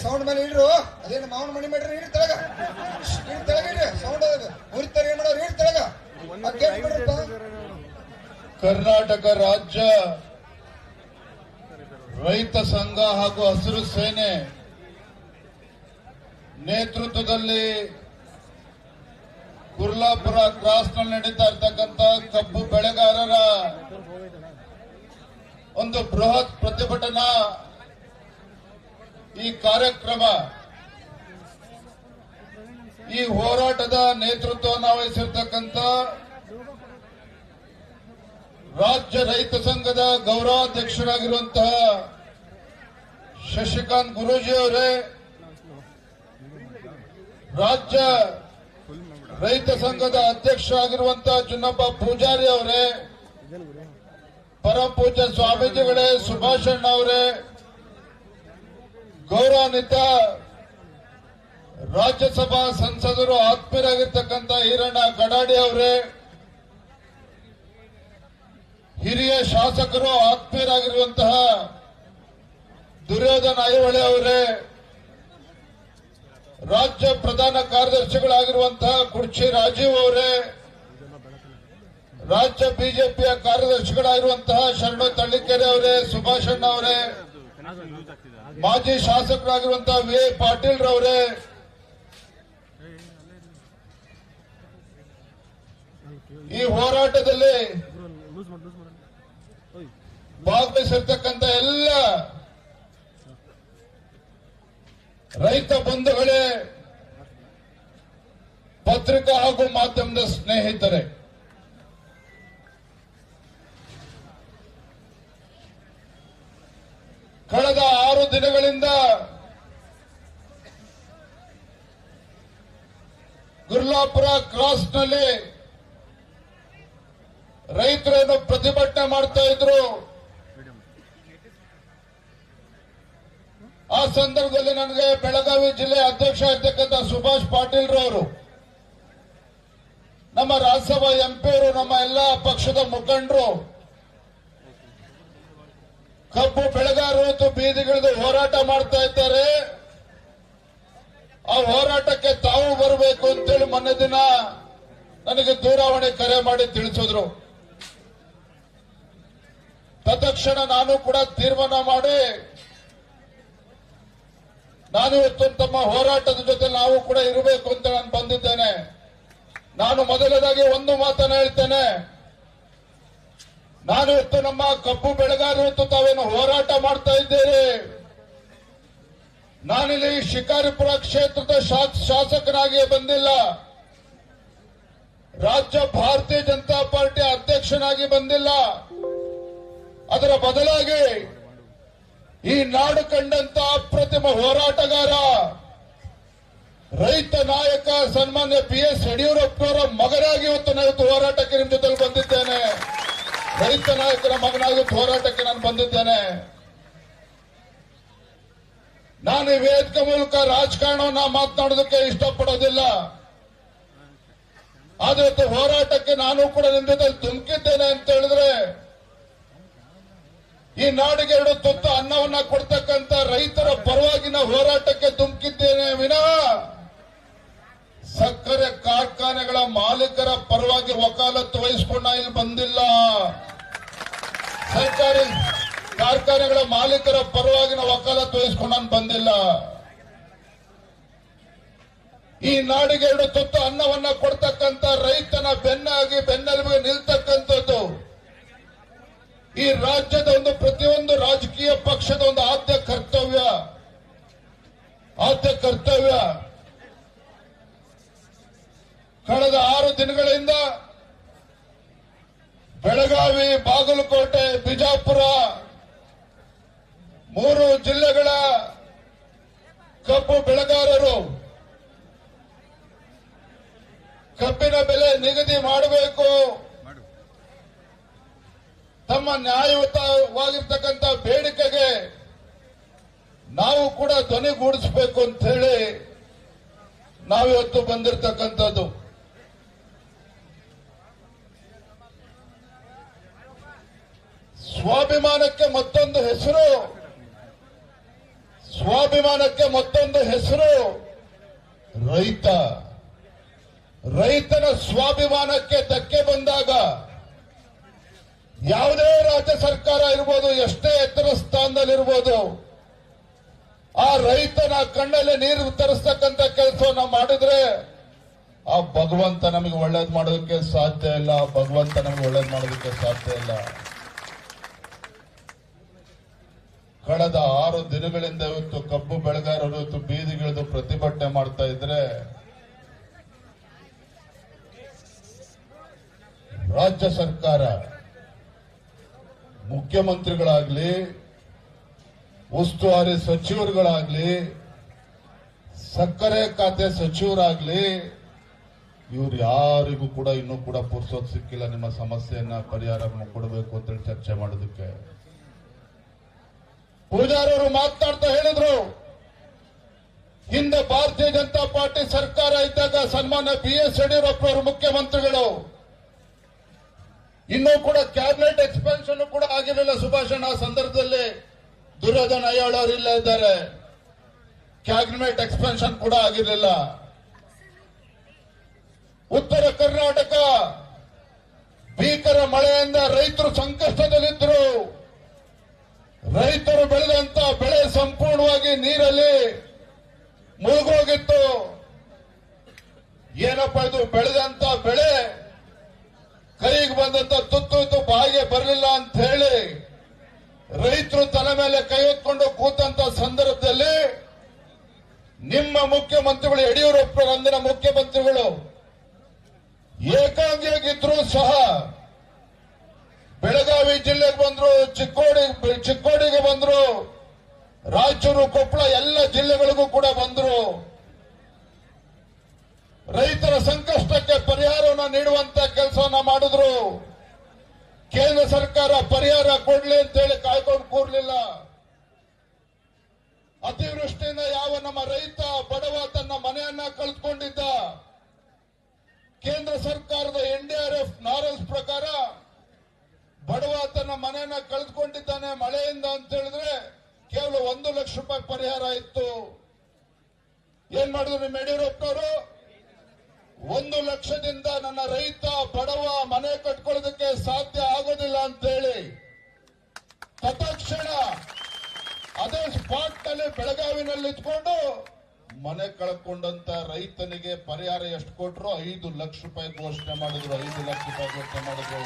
Sound ಮೇಲೆ ಇಡ್ರು. ಅದೇನು ಮಾವನ ಮಣಿ ಮಾಡ್ರಿ, ಇಡ್ ತೆಳಗ, ಇಡ್ ತೆಳಗ ಇಡ್ರಿ. ಸೌಂಡ್ ಉರಿತಾರೆ, ಏನ್ ಮಾಡೋರು, ಇಡ್ ತೆಳಗ. ಕರ್ನಾಟಕ ರಾಜ್ಯ ರೈತ ಸಂಘ ಹಾಗೂ ಹಸಿರು ಸೇನೆ ನೇತೃತ್ವದಲ್ಲಿ ಕುರ್ಲಾಪುರ ಕ್ರಾಸ್ನಲ್ಲಿ ನಡೀತಾ ಇರ್ತಕ್ಕಂಥ ಕಬ್ಬು ಬೆಳೆಗಾರರ ಒಂದು ಬೃಹತ್ ಪ್ರತಿಭಟನಾ ಈ ಕಾರ್ಯಕ್ರಮ, ಈ ಹೋರಾಟದ ನೇತೃತ್ವವನ್ನು ವಹಿಸಿರ್ತಕ್ಕಂಥ ರಾಜ್ಯ ರೈತ ಸಂಘದ ಗೌರವಾಧ್ಯಕ್ಷರಾಗಿರುವಂತಹ ಶಶಿಕಾಂತ್ ಗುರೂಜಿ ಅವರೇ, ರಾಜ್ಯ ರೈತ ಸಂಘದ ಅಧ್ಯಕ್ಷ ಆಗಿರುವಂತಹ ಚುನ್ನಪ್ಪ ಪೂಜಾರಿ ಅವರೇ, ಪರಮ ಪೂಜ್ಯ ಸ್ವಾಮೀಜಿಗಳೇ, ಸುಭಾಷಣ್ಣ ಅವರೇ, ಗೌರವಾನ್ವಿತ ರಾಜ್ಯಸಭಾ ಸಂಸದರು ಆತ್ಮೀಯರಾಗಿರ್ತಕ್ಕಂಥ ಈರಣ್ಣ ಗಡಾಡಿ ಅವರೇ, ಹಿರಿಯ ಶಾಸಕರು ಆತ್ಮೀಯರಾಗಿರುವಂತಹ ದುರ್ಯೋಧನ ಐಹೊಳೆ ಅವರೇ, ರಾಜ್ಯ ಪ್ರಧಾನ ಕಾರ್ಯದರ್ಶಿಗಳಾಗಿರುವಂತಹ ಕುರ್ಚಿ ರಾಜೀವ್ ಅವರೇ, ರಾಜ್ಯ ಬಿಜೆಪಿಯ ಕಾರ್ಯದರ್ಶಿಗಳಾಗಿರುವಂತಹ ಶರಣು ತಳ್ಳಿಕೆರೆ ಅವರೇ, ಸುಭಾಷಣ್ಣ ಅವರೇ, ಮಾಜಿ ಶಾಸಕರಾಗಿರುವಂತಹ ವಿ ಪಾಟೀಲ್ ರವರೇ, ಈ ಹೋರಾಟದಲ್ಲಿ ಭಾಗವಹಿಸಿರ್ತಕ್ಕಂಥ ಎಲ್ಲ ರೈತ ಬಂಧುಗಳೇ, ಪತ್ರಿಕಾ ಹಾಗೂ ಮಾಧ್ಯಮದ ಸ್ನೇಹಿತರೆ, ಕಳೆದ 6 ದಿನಗಳಿಂದ ಗುರ್ಲಾಪುರ ಕ್ರಾಸ್ನಲ್ಲಿ ರೈತರನ್ನು ಪ್ರತಿಭಟನೆ ಮಾಡ್ತಾ ಇದ್ರು. ಆ ಸಂದರ್ಭದಲ್ಲಿ ನನಗೆ ಬೆಳಗಾವಿ ಜಿಲ್ಲೆ ಅಧ್ಯಕ್ಷ ಆಗಿರ್ತಕ್ಕಂಥ ಸುಭಾಷ್ ಪಾಟೀಲ್ ರವರು, ನಮ್ಮ ರಾಜ್ಯಸಭಾ ಎಂಪಿಯವರು, ನಮ್ಮ ಎಲ್ಲಾ ಪಕ್ಷದ ಮುಖಂಡರು ಕಬ್ಬು ಬೆಳೆಗಾರರು ಬೀದಿಗಿಳಿದು ಹೋರಾಟ ಮಾಡ್ತಾ ಇದ್ದಾರೆ. ಆ ಹೋರಾಟಕ್ಕೆ ತಾವು ಬರಬೇಕು ಅಂತೇಳಿ ಮೊನ್ನೆ ದಿನ ನನಗೆ ದೂರವಾಣಿ ಕರೆ ಮಾಡಿ ತಿಳಿಸಿದ್ರು. ತತ್ಕ್ಷಣ ನಾನು ಕೂಡ ತೀರ್ಮಾನ ಮಾಡಿ ನಾನು ಇವತ್ತು ತಮ್ಮ ಹೋರಾಟದ ಜೊತೆ ನಾವು ಕೂಡ ಇರಬೇಕು ಅಂತ ನಾನು ಬಂದಿದ್ದೇನೆ. ನಾನು ಮೊದಲನೇದಾಗಿ ಒಂದು ಮಾತನ್ನ ಹೇಳ್ತೇನೆ. ನಾನು ಇವತ್ತು ನಮ್ಮ ಕಬ್ಬು ಬೆಳೆಗಾರರು ಇವತ್ತು ತಾವೇನು ಹೋರಾಟ ಮಾಡ್ತಾ ಇದ್ದೀರಿ, ನಾನಿಲ್ಲಿ ಶಿಕಾರಿಪುರ ಕ್ಷೇತ್ರದ ಶಾಸಕನಾಗಿ ಬಂದಿಲ್ಲ, ರಾಜ್ಯ ಭಾರತೀಯ ಜನತಾ ಪಾರ್ಟಿ ಅಧ್ಯಕ್ಷನಾಗಿ ಬಂದಿಲ್ಲ. ಅದರ ಬದಲಾಗಿ ಈ ನಾಡು ಕಂಡಂತ ಅಪ್ರತಿಮ ಹೋರಾಟಗಾರ, ರೈತ ನಾಯಕ ಸನ್ಮಾನ್ಯ BS ಯಡಿಯೂರಪ್ಪನವರ ಮಗನಾಗಿ ಇವತ್ತು ನಾನು ಹೋರಾಟಕ್ಕೆ ನಿಮ್ಮ ಜೊತೆ ಬಂದಿದ್ದೇನೆ. ರೈತ ನಾಯಕರ ಮಗನಾಗಿ ಹೋರಾಟಕ್ಕೆ ನಾನು ಬಂದಿದ್ದೇನೆ. ನಾನು ಈ ವೇದಿಕೆ ಮೂಲಕ ರಾಜಕಾರಣವನ್ನ ಮಾತನಾಡೋದಕ್ಕೆ ಇಷ್ಟಪಡೋದಿಲ್ಲ. ಆದ್ರೆ ಹೋರಾಟಕ್ಕೆ ನಾನು ಕೂಡ ನಿಮ್ಮ ಜೊತೆ ಧುಮುಕಿದ್ದೇನೆ ಅಂತ ಹೇಳಿದ್ರೆ, ಈ ನಾಡಿಗೆ 2 ತುತ್ತು ಅನ್ನವನ್ನ ಕೊಡ್ತಕ್ಕಂತ ರೈತರ ಪರವಾಗಿನ ಹೋರಾಟಕ್ಕೆ ಧುಮುಕಿದ್ದೇನೆ ವಿನಃ ಸಕ್ಕರೆ ಕಾರ್ಖಾನೆಗಳ ಮಾಲೀಕರ ಪರವಾಗಿ ವಕಾಲತ್ತು ವಹಿಸಿಕೊಂಡ ಇಲ್ಲಿ ಬಂದಿಲ್ಲ. ಸರ್ಕಾರಿ ಕಾರ್ಖಾನೆಗಳ ಮಾಲೀಕರ ಪರವಾಗಿನ ವಕಾಲತ್ತು ವಹಿಸಿಕೊಂಡ ಬಂದಿಲ್ಲ. ಈ ನಾಡಿಗೆ 2 ತುತ್ತು ಅನ್ನವನ್ನ ಕೊಡ್ತಕ್ಕಂತ ರೈತನ ಬೆನ್ನೆಲುಬಿಗೆ ನಿಲ್ತಕ್ಕಂಥದ್ದು ಈ ರಾಜ್ಯದ ಒಂದು ಪ್ರತಿಯೊಂದು ರಾಜಕೀಯ ಪಕ್ಷದ ಒಂದು ಆದ್ಯ ಕರ್ತವ್ಯ. ಕಳೆದ 6 ದಿನಗಳಿಂದ ಬೆಳಗಾವಿ, ಬಾಗಲಕೋಟೆ, ಬಿಜಾಪುರ 3 ಜಿಲ್ಲೆಗಳ ಕಬ್ಬು ಬೆಳೆಗಾರರು ಕಬ್ಬಿನ ಬೆಲೆ ನಿಗದಿ ಮಾಡಬೇಕು, ತಮ್ಮ ನ್ಯಾಯಯುತವಾಗಿರ್ತಕ್ಕಂಥ ಬೇಡಿಕೆಗೆ ನಾವು ಕೂಡ ಧ್ವನಿಗೂಡಿಸಬೇಕು ಅಂತ ಹೇಳಿ ನಾವಿವತ್ತು ಬಂದಿರತಕ್ಕಂಥದ್ದು. ಸ್ವಾಭಿಮಾನಕ್ಕೆ ಮತ್ತೊಂದು ಹೆಸರು ಸ್ವಾಭಿಮಾನಕ್ಕೆ ಮತ್ತೊಂದು ಹೆಸರು ರೈತ. ರೈತನ ಸ್ವಾಭಿಮಾನಕ್ಕೆ ಧಕ್ಕೆ ಬಂದಾಗ ಯಾವುದೇ ರಾಜ್ಯ ಸರ್ಕಾರ ಇರ್ಬೋದು, ಎಷ್ಟೇ ಎತ್ತರ ಸ್ಥಾನದಲ್ಲಿರ್ಬೋದು, ಆ ರೈತನ ಕಣ್ಣಲ್ಲಿ ನೀರು ತರಿಸ್ತಕ್ಕಂಥ ಕೆಲಸವನ್ನ ಮಾಡಿದ್ರೆ ಆ ಭಗವಂತ ನಮಗೆ ಒಳ್ಳೇದು ಮಾಡೋದಕ್ಕೆ ಸಾಧ್ಯ ಇಲ್ಲ. ಭಗವಂತ ನಮಗೆ ಒಳ್ಳೇದು ಮಾಡೋದಕ್ಕೆ ಸಾಧ್ಯ ಇಲ್ಲ. ಕಳೆದ 6 ದಿನಗಳಿಂದ ಇವತ್ತು ಕಬ್ಬು ಬೆಳೆಗಾರರು ಇವತ್ತು ಬೀದಿಗಿಳಿದು ಪ್ರತಿಭಟನೆ ಮಾಡ್ತಾ ಇದ್ರೆ ರಾಜ್ಯ ಸರ್ಕಾರ, ಮುಖ್ಯಮಂತ್ರಿಗಳಾಗ್ಲಿ, ಉಸ್ತುವಾರಿ ಸಚಿವರುಗಳಾಗ್ಲಿ, ಸಕ್ಕರೆ ಖಾತೆ ಸಚಿವರಾಗ್ಲಿ, ಇವ್ರು ಯಾರಿಗೂ ಕೂಡ ಇನ್ನೂ ಕೂಡ ಪುರ್ಸೋತ್ ಸಿಕ್ಕಿಲ್ಲ ನಿಮ್ಮ ಸಮಸ್ಯೆಯನ್ನ ಪರಿಹಾರವನ್ನು ಕೊಡಬೇಕು ಅಂತೇಳಿ ಚರ್ಚೆ ಮಾಡೋದಕ್ಕೆ. ಪೂಜಾರವರು ಮಾತನಾಡ್ತಾ ಹೇಳಿದ್ರು, ಹಿಂದೆ ಭಾರತೀಯ ಜನತಾ ಪಾರ್ಟಿ ಸರ್ಕಾರ ಇದ್ದಾಗ ಸನ್ಮಾನ್ಯ BS ಯಡಿಯೂರಪ್ಪ ಅವರು ಮುಖ್ಯಮಂತ್ರಿಗಳು, ಇನ್ನೂ ಕೂಡ ಕ್ಯಾಬಿನೆಟ್ ಎಕ್ಸ್ಪೆನ್ಷನ್ ಕೂಡ ಆಗಿರಲಿಲ್ಲ. ಸುಭಾಷಣ ಆ ಸಂದರ್ಭದಲ್ಲಿ ದುರ್ಯೋಧನ ಅಯ್ಯಾಳ್ ಅವರು ಇಲ್ಲ ಇದ್ದಾರೆ. ಕ್ಯಾಬಿನೆಟ್ ಎಕ್ಸ್ಪೆನ್ಷನ್ ಕೂಡ ಆಗಿರಲಿಲ್ಲ. ಉತ್ತರ ಕರ್ನಾಟಕ ಭೀಕರ ಮಳೆಯಿಂದ ರೈತರು ಸಂಕಷ್ಟದಲ್ಲಿದ್ದರು. ರೈತರು ಬೆಳೆದಂತ ಬೆಳೆ ಸಂಪೂರ್ಣವಾಗಿ ನೀರಲ್ಲಿ ಮುಳುಗೋಗಿತ್ತು. ಏನಪ್ಪಾ ಇದು, ಬೆಳೆದಂತ ಬೆಳೆ ಕೈಗೆ ಬಂದಂತ ತುತ್ತು ಬಾಯಿಗೆ ಬರಲಿಲ್ಲ ಅಂತ ಹೇಳಿ ರೈತರು ತಲೆ ಮೇಲೆ ಕೈ ಹೊತ್ಕೊಂಡು ಕೂತಂತ ಸಂದರ್ಭದಲ್ಲಿ ನಿಮ್ಮ ಮುಖ್ಯಮಂತ್ರಿಗಳು ಯಡಿಯೂರಪ್ಪ, ಅಂದಿನ ಮುಖ್ಯಮಂತ್ರಿಗಳು ಏಕಾಂಗಿಯಾಗಿದ್ರು ಸಹ ಬೆಳಗಾವಿ ಜಿಲ್ಲೆಗೆ ಬಂದ್ರು, ಚಿಕ್ಕೋಡಿಗೆ ಬಂದ್ರು, ರಾಯಚೂರು, ಕೊಪ್ಪಳ ಎಲ್ಲ ಜಿಲ್ಲೆಗಳಿಗೂ ಕೂಡ ಬಂದ್ರು. ರೈತರ ಸಂಕಷ್ಟಕ್ಕೆ ಪರಿಹಾರವನ್ನು ನೀಡುವಂತ ಕೆಲಸವನ್ನ ಮಾಡಿದ್ರು. ಕೇಂದ್ರ ಸರ್ಕಾರ ಪರಿಹಾರ ಕೊಡ್ಲಿ ಅಂತ ಹೇಳಿ ಕಾಯ್ಕೊಂಡು ಕೂರ್ಲಿಲ್ಲ. ಅತಿವೃಷ್ಟಿಯಿಂದ ಯಾವ ನಮ್ಮ ರೈತ ಬಡವ ತನ್ನ ಮನೆಯನ್ನ ಕಳೆದುಕೊಂಡಿದ್ದ, ಕೇಂದ್ರ ಸರ್ಕಾರದ NDRF ನಾರಲ್ಸ್ ಪ್ರಕಾರ ಬಡವ ತನ್ನ ಮನೆಯನ್ನ ಕಳೆದುಕೊಂಡಿದ್ದಾನೆ ಮಳೆಯಿಂದ ಅಂತ ಹೇಳಿದ್ರೆ ಕೇವಲ 1 ಲಕ್ಷ ರೂಪಾಯಿ ಪರಿಹಾರ ಇತ್ತು. ಏನ್ ಮಾಡಿದ್ರು ನಿಮ್ಮ ಯಡಿಯೂರಪ್ಪನವರು? 1 ಲಕ್ಷದಿಂದ ನನ್ನ ರೈತ ಬಡವ ಮನೆ ಕಟ್ಕೊಳ್ಳೋದಕ್ಕೆ ಸಾಧ್ಯ ಆಗೋದಿಲ್ಲ ಅಂತ ಹೇಳಿ ತತ್ಕ್ಷಣ ಅದೇ ಸ್ಪಾಟ್ ನಲ್ಲಿ ಬೆಳಗಾವಿನಲ್ಲಿ ಇಟ್ಕೊಂಡು ಮನೆ ಕಳ್ಕೊಂಡಂತ ರೈತನಿಗೆ ಪರಿಹಾರ ಎಷ್ಟು ಕೊಟ್ಟರು? 5 ಲಕ್ಷ ರೂಪಾಯಿ ಘೋಷಣೆ ಮಾಡಿದ್ರು. 5 ಲಕ್ಷ ರೂಪಾಯಿ ಘೋಷಣೆ ಮಾಡಿದ್ರು.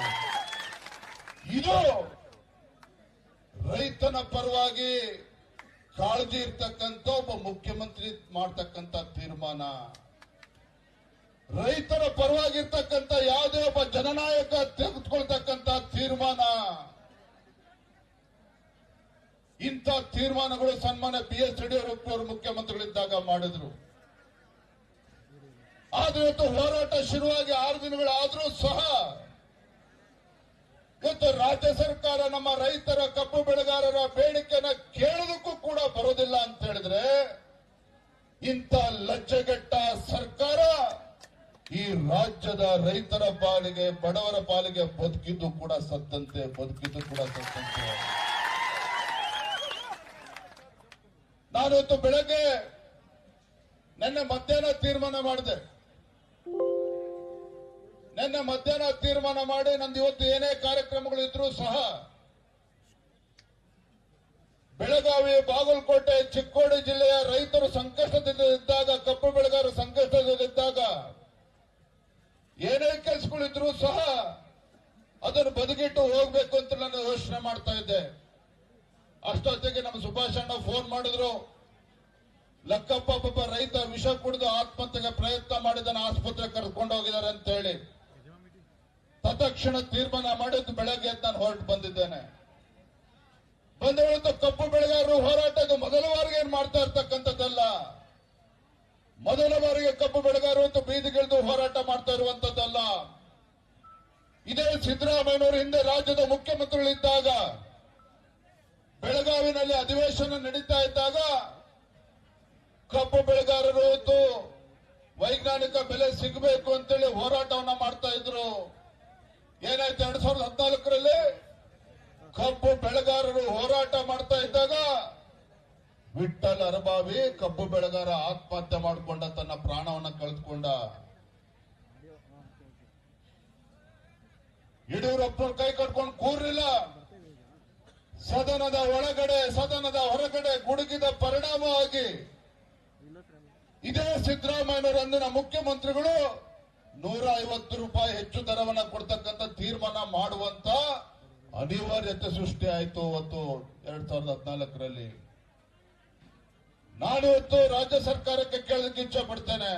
ಇದು ರೈತನ ಪರವಾಗಿ ಕಾಳಜಿ ಇರ್ತಕ್ಕಂಥ ಒಬ್ಬ ಮುಖ್ಯಮಂತ್ರಿ ಮಾಡ್ತಕ್ಕಂಥ ತೀರ್ಮಾನ. ರೈತರ ಪರವಾಗಿರ್ತಕ್ಕಂಥ ಯಾವುದೇ ಒಬ್ಬ ಜನನಾಯಕ ತೆಗೆದುಕೊಳ್ತಕ್ಕಂಥ ತೀರ್ಮಾನ. ಇಂಥ ತೀರ್ಮಾನಗಳು ಸನ್ಮಾನ್ಯ BS ಯಡಿಯೂರಪ್ಪ ಅವರು ಮುಖ್ಯಮಂತ್ರಿಗಳಿದ್ದಾಗ ಮಾಡಿದ್ರು. ಆದ್ರೆ ಇವತ್ತು ಹೋರಾಟ ಶುರುವಾಗಿ 6 ದಿನಗಳಾದ್ರೂ ಸಹ ಇವತ್ತು ರಾಜ್ಯ ಸರ್ಕಾರ ನಮ್ಮ ರೈತರ ಕಬ್ಬು ಬೆಳೆಗಾರರ ಬೇಡಿಕೆನ ಕೇಳೋದಕ್ಕೂ ಕೂಡ ಬರೋದಿಲ್ಲ ಅಂತ ಹೇಳಿದ್ರೆ ಇಂಥ ಲಜ್ಜೆಗೆಟ್ಟ ಸರ್ಕಾರ ಈ ರಾಜ್ಯದ ರೈತರ ಪಾಲಿಗೆ, ಬಡವರ ಪಾಲಿಗೆ ಬದುಕಿದ್ದು ಕೂಡ ಸತ್ತಂತೆ, ಬದುಕಿದ್ದು ಕೂಡ ಸತ್ತಂತೆ. ನಾನಿವತ್ತು ಬೆಳಗ್ಗೆ ನಿನ್ನೆ ಮಧ್ಯಾಹ್ನ ತೀರ್ಮಾನ ಮಾಡಿದೆ. ನಿನ್ನೆ ಮಧ್ಯಾಹ್ನ ತೀರ್ಮಾನ ಮಾಡಿ ನಂದು ಇವತ್ತು ಏನೇ ಕಾರ್ಯಕ್ರಮಗಳು ಇದ್ರೂ ಸಹ ಬೆಳಗಾವಿ, ಬಾಗಲಕೋಟೆ, ಚಿಕ್ಕೋಡಿ ಜಿಲ್ಲೆಯ ರೈತರು ಸಂಕಷ್ಟದಲ್ಲಿದ್ದಾಗ, ಕಬ್ಬು ಬೆಳೆಗಾರರು ಸಂಕಷ್ಟದಲ್ಲಿದ್ದಾಗ ಏನೇ ಕೆಲಸಗಳಿದ್ರೂ ಸಹ ಅದನ್ನು ಬದಿಗಿಟ್ಟು ಹೋಗ್ಬೇಕು ಅಂತ ನಾನು ಯೋಚನೆ ಮಾಡ್ತಾ ಇದ್ದೆ. ಅಷ್ಟೊತ್ತಿಗೆ ನಮ್ಮ ಸುಭಾಷ್ ಅಣ್ಣ ಫೋನ್ ಮಾಡಿದ್ರು, ಲಕ್ಕಪ್ಪ ಪಾಪ ರೈತ ವಿಷ ಕುಡಿದು ಆತ್ಮಹತ್ಯೆಗೆ ಪ್ರಯತ್ನ ಮಾಡಿದ್ದಾನೆ, ಆಸ್ಪತ್ರೆ ಕರ್ಕೊಂಡು ಹೋಗಿದ್ದಾರೆ ಅಂತ ಹೇಳಿ ತತ್ಕ್ಷಣ ತೀರ್ಮಾನ ಮಾಡಿದ್ದು ಬೆಳಗ್ಗೆ ನಾನು ಹೊರಟು ಬಂದಿದ್ದೇನೆ. ಬಂದ ಕಬ್ಬು ಬೆಳೆಗಾರರು ಹೋರಾಟ ಇದು ಮೊದಲ ಬಾರಿಗೆ ಏನ್ ಮಾಡ್ತಾ ಇರ್ತಕ್ಕಂಥದ್ದಲ್ಲ. ಮೊದಲ ಬಾರಿಗೆ ಕಬ್ಬು ಬೆಳೆಗಾರರು ಬೀದಿಗಿಳಿದು ಹೋರಾಟ ಮಾಡ್ತಾ ಇರುವಂತದ್ದಲ್ಲ. ಇದೇ ಸಿದ್ದರಾಮಯ್ಯನವರು ಹಿಂದೆ ರಾಜ್ಯದ ಮುಖ್ಯಮಂತ್ರಿಗಳಿದ್ದಾಗ ಬೆಳಗಾವಿನಲ್ಲಿ ಅಧಿವೇಶನ ನಡೀತಾ ಇದ್ದಾಗ ಕಬ್ಬು ಬೆಳೆಗಾರರು ವೈಜ್ಞಾನಿಕ ಬೆಲೆ ಸಿಗಬೇಕು ಅಂತೇಳಿ ಹೋರಾಟವನ್ನ ಮಾಡ್ತಾ ಇದ್ರು. ಏನಾಯ್ತು? 2014ರಲ್ಲಿ ಕಬ್ಬು ಬೆಳೆಗಾರರು ಹೋರಾಟ ಮಾಡ್ತಾ ಇದ್ದಾಗ ವಿಠಲ್ ಅರಬಾವಿ ಕಬ್ಬು ಬೆಳೆಗಾರ ಆತ್ಮಹತ್ಯೆ ಮಾಡಿಕೊಂಡ, ತನ್ನ ಪ್ರಾಣವನ್ನ ಕಳೆದುಕೊಂಡ. ಯಡಿಯೂರಪ್ಪನ ಕೈ ಕಟ್ಕೊಂಡು ಕೂರ್ಲಿಲ್ಲ. ಸದನದ ಒಳಗಡೆ ಸದನದ ಹೊರಗಡೆ ಗುಡುಗಿದ ಪರಿಣಾಮವಾಗಿ ಇದೇ ಸಿದ್ದರಾಮಯ್ಯನವರ ಅಂದಿನ ಮುಖ್ಯಮಂತ್ರಿಗಳು ₹150 ಹೆಚ್ಚು ದರವನ್ನ ಕೊಡ್ತಕ್ಕಂಥ ತೀರ್ಮಾನ ಮಾಡುವಂತ ಅನಿವಾರ್ಯತೆ ಸೃಷ್ಟಿ ಆಯಿತು ಅವತ್ತು 2014ರಲ್ಲಿ. ನಾನಿವತ್ತು ರಾಜ್ಯ ಸರ್ಕಾರಕ್ಕೆ ಕೇಳೋದಕ್ಕೆ ಇಚ್ಛೆ ಪಡ್ತೇನೆ.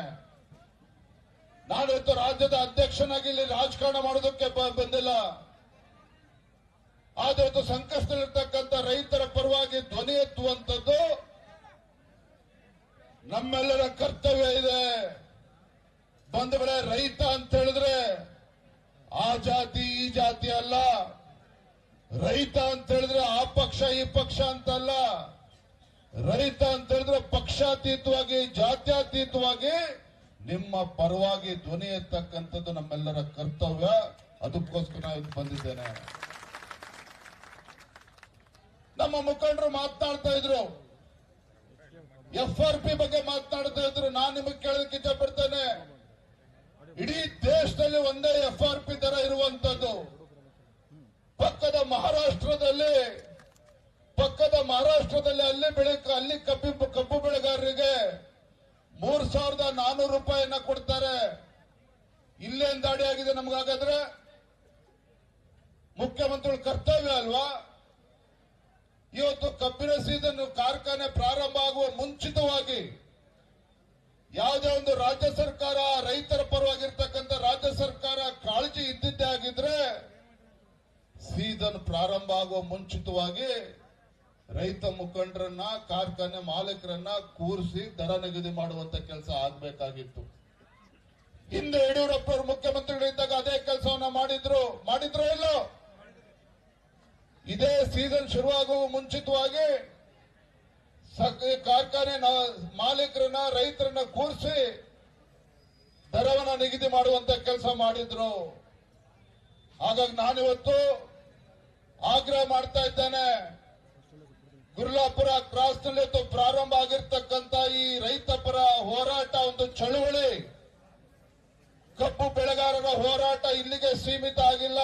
ನಾನಿವತ್ತು ರಾಜ್ಯದ ಅಧ್ಯಕ್ಷನಾಗಿ ಇಲ್ಲಿ ರಾಜಕಾರಣ ಮಾಡೋದಕ್ಕೆ ಬಂದಿಲ್ಲ. ಆದ್ರೆ ಇವತ್ತು ಸಂಕಷ್ಟದಲ್ಲಿರ್ತಕ್ಕಂಥ ರೈತರ ಪರವಾಗಿ ಧ್ವನಿ ಎತ್ತುವಂಥದ್ದು ನಮ್ಮೆಲ್ಲರ ಕರ್ತವ್ಯ ಇದೆ. ಬಂಧುಗಳೇ, ರೈತ ಅಂತ ಹೇಳಿದ್ರೆ ಆ ಜಾತಿ ಈ ಜಾತಿ ಅಲ್ಲ. ರೈತ ಅಂತ ಹೇಳಿದ್ರೆ ಆ ಪಕ್ಷ ಈ ಪಕ್ಷ ಅಂತಲ್ಲ. ರೈತ ಅಂತ ಹೇಳಿದ್ರೆ ಪಕ್ಷಾತೀತವಾಗಿ ಜಾತ್ಯತೀತವಾಗಿ ನಿಮ್ಮ ಪರವಾಗಿ ಧ್ವನಿ ಎತ್ತಕ್ಕಂಥದ್ದು ನಮ್ಮೆಲ್ಲರ ಕರ್ತವ್ಯ. ಅದಕ್ಕೋಸ್ಕರ ನಾನು ಬಂದಿದ್ದೇನೆ. ನಮ್ಮ ಮುಖಂಡರು ಮಾತನಾಡ್ತಾ ಇದ್ರು, FRP ಬಗ್ಗೆ ಮಾತನಾಡ್ತಾ ಇದ್ರು. ನಾನು ನಿಮಗೆ ಕೇಳೋದಕ್ಕೆ ಇಚ್ಛೆ ಪಡ್ತೇನೆ. ಇಡೀ ದೇಶದಲ್ಲಿ ಒಂದೇ FRP ದರ ಇರುವಂತದ್ದು. ಪಕ್ಕದ ಮಹಾರಾಷ್ಟ್ರದಲ್ಲಿ ಅಲ್ಲಿ ಕಬ್ಬು ಬೆಳೆಗಾರರಿಗೆ ₹3,400 ಕೊಡ್ತಾರೆ. ಇಲ್ಲೇನ್ ದಾಡಿ ಆಗಿದೆ ನಮ್ಗಾಗಾದ್ರೆ? ಮುಖ್ಯಮಂತ್ರಿಗಳ ಕರ್ತವ್ಯ ಅಲ್ವಾ? ಇವತ್ತು ಕಬ್ಬಿನ ಸೀಸನ್ ಕಾರ್ಖಾನೆ ಪ್ರಾರಂಭ ಆಗುವ ಮುಂಚಿತವಾಗಿ ಯಾವುದೇ ಒಂದು ರಾಜ್ಯ ಸರ್ಕಾರ, ರೈತರ ಪರವಾಗಿರ್ತಕ್ಕಂಥ ರಾಜ್ಯ ಸರ್ಕಾರ ಕಾಳಜಿ ಇದ್ದಿದ್ದೇ ಆಗಿದ್ರೆ ಸೀಸನ್ ಪ್ರಾರಂಭ ಆಗುವ ಮುಂಚಿತವಾಗಿ ರೈತ ಮುಖಂಡರನ್ನ, ಕಾರ್ಖಾನೆ ಮಾಲೀಕರನ್ನ ಕೂರಿಸಿ ದರ ನಿಗದಿ ಮಾಡುವಂತ ಕೆಲಸ ಆಗ್ಬೇಕಾಗಿತ್ತು. ಹಿಂದೆ ಯಡಿಯೂರಪ್ಪ ಮುಖ್ಯಮಂತ್ರಿಗಳಿದ್ದಾಗ ಅದೇ ಕೆಲಸವನ್ನ ಮಾಡಿದ್ರು ಇಲ್ಲೋ? ಇದೇ ಸೀಸನ್ ಶುರುವಾಗುವ ಮುಂಚಿತವಾಗಿ ಕಾರ್ಖಾನೆ ಮಾಲೀಕರನ್ನ, ರೈತರನ್ನ ಕೂರಿಸಿ ದರವನ್ನ ನಿಗದಿ ಮಾಡುವಂತ ಕೆಲಸ ಮಾಡಿದ್ರು. ಹಾಗಾಗಿ ನಾನಿವತ್ತು ಆಗ್ರಹ ಮಾಡ್ತಾ ಇದ್ದೇನೆ. ಗುರ್ಲಾಪುರ ಕ್ರಾಸ್ ನಲ್ಲಿ ಪ್ರಾರಂಭ ಆಗಿರ್ತಕ್ಕಂಥ ಈ ರೈತ ಪರ ಹೋರಾಟ ಒಂದು ಚಳುವಳಿ. ಕಬ್ಬು ಬೆಳೆಗಾರರ ಹೋರಾಟ ಇಲ್ಲಿಗೆ ಸೀಮಿತ ಆಗಿಲ್ಲ.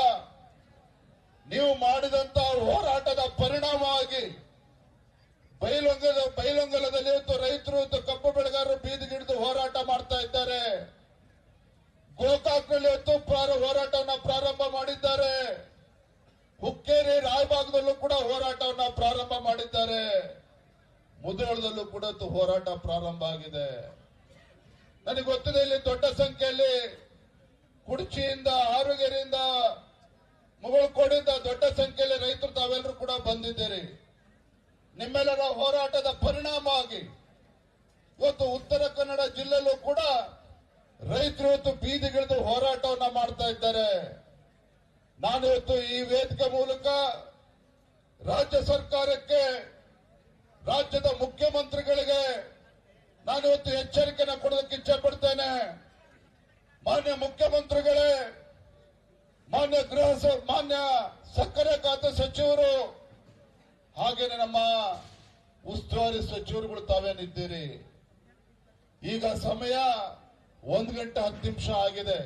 ನೀವು ಮಾಡಿದಂತ ಹೋರಾಟದ ಪರಿಣಾಮವಾಗಿ ಬೈಲೊಂಗಲದಲ್ಲಿ ರೈತರು ಕಬ್ಬು ಬೆಳೆಗಾರರು ಬೀದಿಗಿಡಿದು ಹೋರಾಟ ಮಾಡ್ತಾ ಇದ್ದಾರೆ. ಗೋಕಾಕ್ನಲ್ಲಿ ಹೋರಾಟವನ್ನ ಪ್ರಾರಂಭ ಮಾಡಿದ್ದಾರೆ. ಹುಕ್ಕೇರಿ ರಾಯಬಾಗದಲ್ಲೂ ಕೂಡ ಹೋರಾಟವನ್ನ ಪ್ರಾರಂಭ ಮಾಡಿದ್ದಾರೆ. ಮುಧೋಳದಲ್ಲೂ ಕೂಡ ಹೋರಾಟ ಪ್ರಾರಂಭ ಆಗಿದೆ. ನನಗೆ ಗೊತ್ತಿದೆ, ಇಲ್ಲಿ ದೊಡ್ಡ ಸಂಖ್ಯೆಯಲ್ಲಿ ಕುಡ್ಚಿಯಿಂದ, ಹಾರುಗೆರೆಯಿಂದ, ಮುಗಳಕೋಡಿಂದ ದೊಡ್ಡ ಸಂಖ್ಯೆಯಲ್ಲಿ ರೈತರು ತಾವೆಲ್ಲರೂ ಕೂಡ ಬಂದಿದ್ದೀರಿ. ನಿಮ್ಮೆಲ್ಲರ ಹೋರಾಟದ ಪರಿಣಾಮವಾಗಿ ಇವತ್ತು ಉತ್ತರ ಕನ್ನಡ ಜಿಲ್ಲೆಯಲ್ಲೂ ಕೂಡ ರೈತರು ಇವತ್ತು ಬೀದಿಗಿಳಿದು ಹೋರಾಟವನ್ನ ಮಾಡ್ತಾ ಇದ್ದಾರೆ. ನಾನಿವತ್ತು ಈ ವೇದಿಕೆ ಮೂಲಕ ರಾಜ್ಯ ಸರ್ಕಾರಕ್ಕೆ, ರಾಜ್ಯದ ಮುಖ್ಯಮಂತ್ರಿಗಳಿಗೆ ನಾನಿವತ್ತು ಎಚ್ಚರಿಕೆಯನ್ನು ಕೊಡೋದಕ್ಕೆ ಇಚ್ಛೆ ಪಡ್ತೇನೆ. ಮಾನ್ಯ ಮುಖ್ಯಮಂತ್ರಿಗಳೇ, ಮಾನ್ಯ ಸಕ್ಕರೆ ಖಾತೆ ಸಚಿವರು, ಹಾಗೇನೆ ನಮ್ಮ ಉಸ್ತುವಾರಿ ಸಚಿವರುಗಳು ತಾವೇನಿದ್ದೀರಿ. ಈಗ ಸಮಯ 1:10 ಆಗಿದೆ.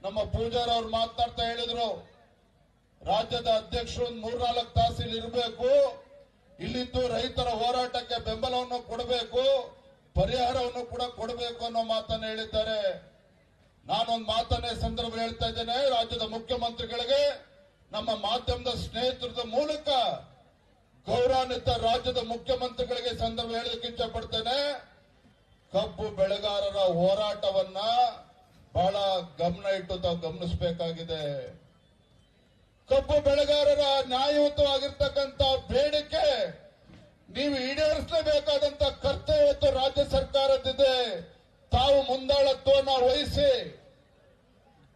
ನಮ್ಮ ಪೂಜಾರಿ ಅವರು ಮಾತನಾಡ್ತಾ ಹೇಳಿದ್ರು, ರಾಜ್ಯದ ಅಧ್ಯಕ್ಷರು 3-4 ತಾಸು ಇಲ್ಲಿ ಇರಬೇಕು, ಇಲ್ಲಿದ್ದು ರೈತರ ಹೋರಾಟಕ್ಕೆ ಬೆಂಬಲವನ್ನು ಕೊಡಬೇಕು, ಪರಿಹಾರವನ್ನು ಕೂಡ ಕೊಡಬೇಕು ಅನ್ನೋ ಮಾತನ್ನು ಹೇಳಿದ್ದಾರೆ. ನಾನೊಂದು ಮಾತನ್ನೇ ಸಂದರ್ಭ ಹೇಳ್ತಾ ಇದ್ದೇನೆ. ರಾಜ್ಯದ ಮುಖ್ಯಮಂತ್ರಿಗಳಿಗೆ, ನಮ್ಮ ಮಾಧ್ಯಮದ ಸ್ನೇಹಿತರ ಮೂಲಕ ಗೌರವಾನ್ವಿತ ರಾಜ್ಯದ ಮುಖ್ಯಮಂತ್ರಿಗಳಿಗೆ ಸಂದರ್ಭ ಹೇಳಲಿಕ್ಕೆ ಇಚ್ಛೆ ಪಡ್ತೇನೆ. ಕಬ್ಬು ಬೆಳೆಗಾರರ ಹೋರಾಟವನ್ನ ಬಹಳ ಗಮನ ಇಟ್ಟು ತಾವು ಗಮನಿಸಬೇಕಾಗಿದೆ. ಕಬ್ಬು ಬೆಳೆಗಾರರ ನ್ಯಾಯಯುತವಾಗಿರ್ತಕ್ಕಂಥ ಬೇಡಿಕೆ ನೀವು ಈಡೇರಿಸಲೇಬೇಕಾದಂತ ಕರ್ತವ್ಯ ರಾಜ್ಯ ಸರ್ಕಾರದಿದೆ. ತಾವು ಮುಂದಾಳತ್ವವನ್ನು ವಹಿಸಿ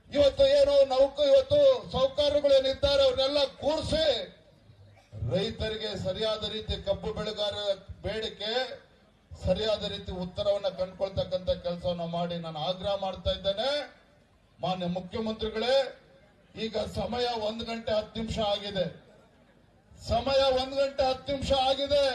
ಇವತ್ತು ಸೌಕರ್ಯಗಳೇನಿದ್ದಾರೆ ಅವನ್ನೆಲ್ಲ ಕೂರಿಸಿ ರೈತರಿಗೆ ಸರಿಯಾದ ರೀತಿ ಕಬ್ಬು ಬೆಳೆಗಾರರ ಬೇಡಿಕೆ ಸರಿಯಾದ ರೀತಿ ಉತ್ತರವನ್ನು ಕಂಡುಕೊಳ್ತಕ್ಕಂಥ ಕೆಲಸವನ್ನು ಮಾಡಿ ನಾನು ಆಗ್ರಹ ಮಾಡ್ತಾ ಇದ್ದೇನೆ. ಮಾನ್ಯ ಮುಖ್ಯಮಂತ್ರಿಗಳೇ, ಈಗ ಸಮಯ 1:10 ಆಗಿದೆ. ಸಮಯ 1:10 ಆಗಿದೆ.